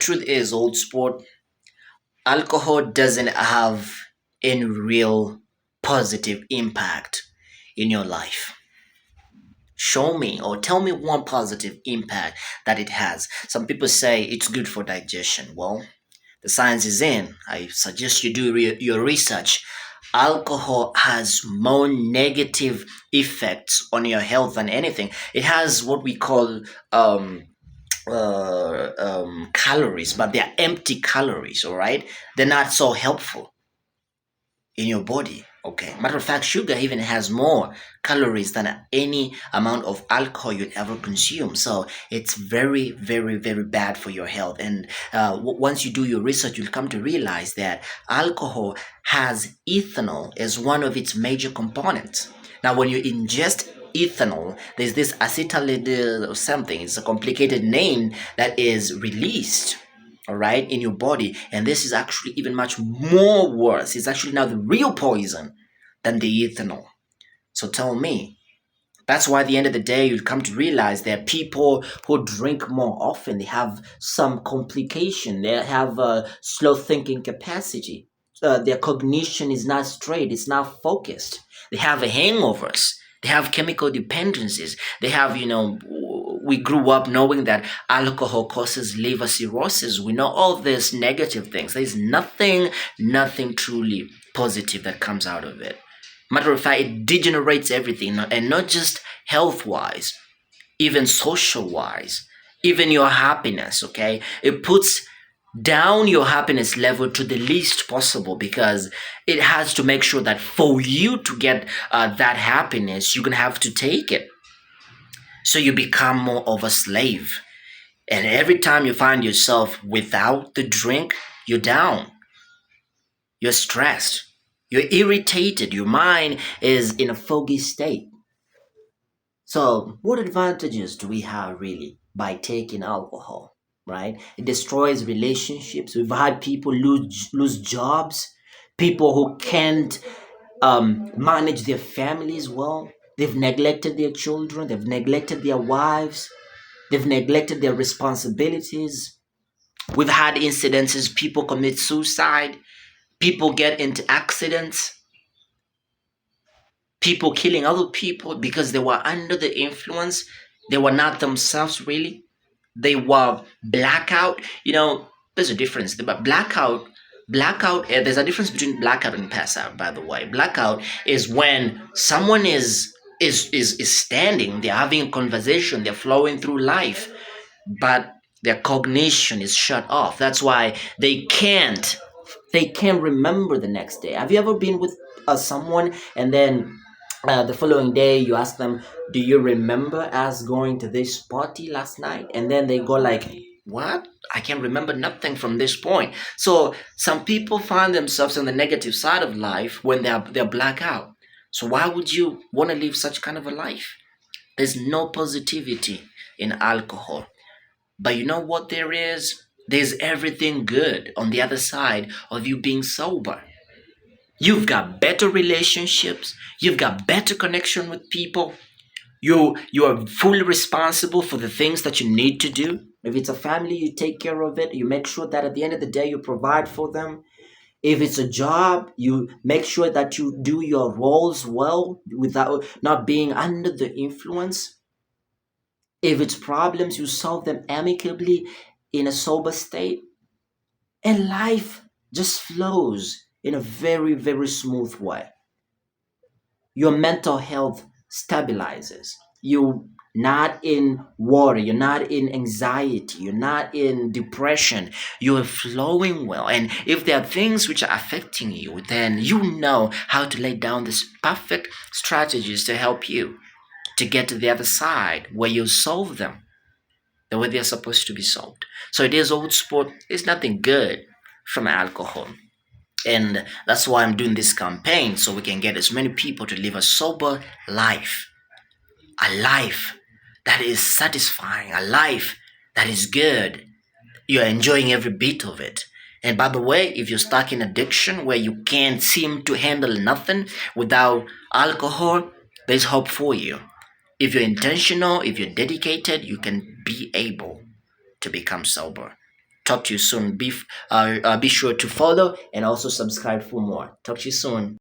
Truth is, old sport, alcohol doesn't have any real positive impact in your life. Show me or tell me one positive impact that it has. Some people say it's good for digestion. Well, the science is in. I suggest you do your research. Alcohol has more negative effects on your health than anything. It has what we call calories, but they're empty calories, all right? They're not so helpful in your body. Okay. Matter of fact, sugar even has more calories than any amount of alcohol you'd ever consume. So it's very, very, very bad for your health. And once you do your research, you'll come to realize that alcohol has ethanol as one of its major components. Now, when you ingest ethanol, there's this acetaldehyde or something. It's a complicated name that is released, all right, in your body, and this is actually even much more worse. It's actually now the real poison than the ethanol. So tell me, that's why at the end of the day you'll come to realize that people who drink more often, they have some complication, they have a slow thinking capacity, their cognition is not straight, it's not focused, they have hangovers, they have chemical dependencies, they have, we grew up knowing that alcohol causes liver cirrhosis. We know all these negative things. There's nothing truly positive that comes out of it. Matter of fact, it degenerates everything, and not just health wise, even social wise, even your happiness. Okay, it puts down your happiness level to the least possible because it has to make sure that for you to get that happiness, you're gonna have to take it. So you become more of a slave. And every time you find yourself without the drink, you're down, you're stressed, you're irritated, your mind is in a foggy state. So, what advantages do we have really by taking alcohol? Right? It destroys relationships. We've had people lose jobs, people who can't manage their families well. They've neglected their children, they've neglected their wives, they've neglected their responsibilities. We've had incidences, people commit suicide, people get into accidents, people killing other people because they were under the influence. They were not themselves really. They were blackout. There's a difference. But blackout, there's a difference between blackout and pass out, by the way. Blackout is when someone is standing, they're having a conversation, they're flowing through life, but their cognition is shut off. That's why they can't remember the next day. Have you ever been with someone and then the following day you ask them, do you remember us going to this party last night? And then they go like, what? I can't remember nothing from this point. So some people find themselves on the negative side of life when they're blackout. So why would you want to live such kind of a life? There's no positivity in alcohol. But you know what there is? There's everything good on the other side of you being sober. You've got better relationships, you've got better connection with people. You are fully responsible for the things that you need to do. If it's a family, you take care of it. You make sure that at the end of the day you provide for them. If it's a job, you make sure that you do your roles well without not being under the influence. If it's problems, you solve them amicably in a sober state. And life just flows in a very, very smooth way. Your mental health stabilizes. You're not in worry, you're not in anxiety, you're not in depression, you're flowing well. And if there are things which are affecting you, then you know how to lay down these perfect strategies to help you to get to the other side where you solve them the way they're supposed to be solved. So it is old sport, it's nothing good from alcohol. And that's why I'm doing this campaign so we can get as many people to live a sober life, a life that is satisfying, a life that is good. You're enjoying every bit of it. And by the way, if you're stuck in addiction where you can't seem to handle nothing without alcohol, there's hope for you. If you're intentional, if you're dedicated, you can be able to become sober. Talk to you soon. Be sure to follow and also subscribe for more. Talk to you soon.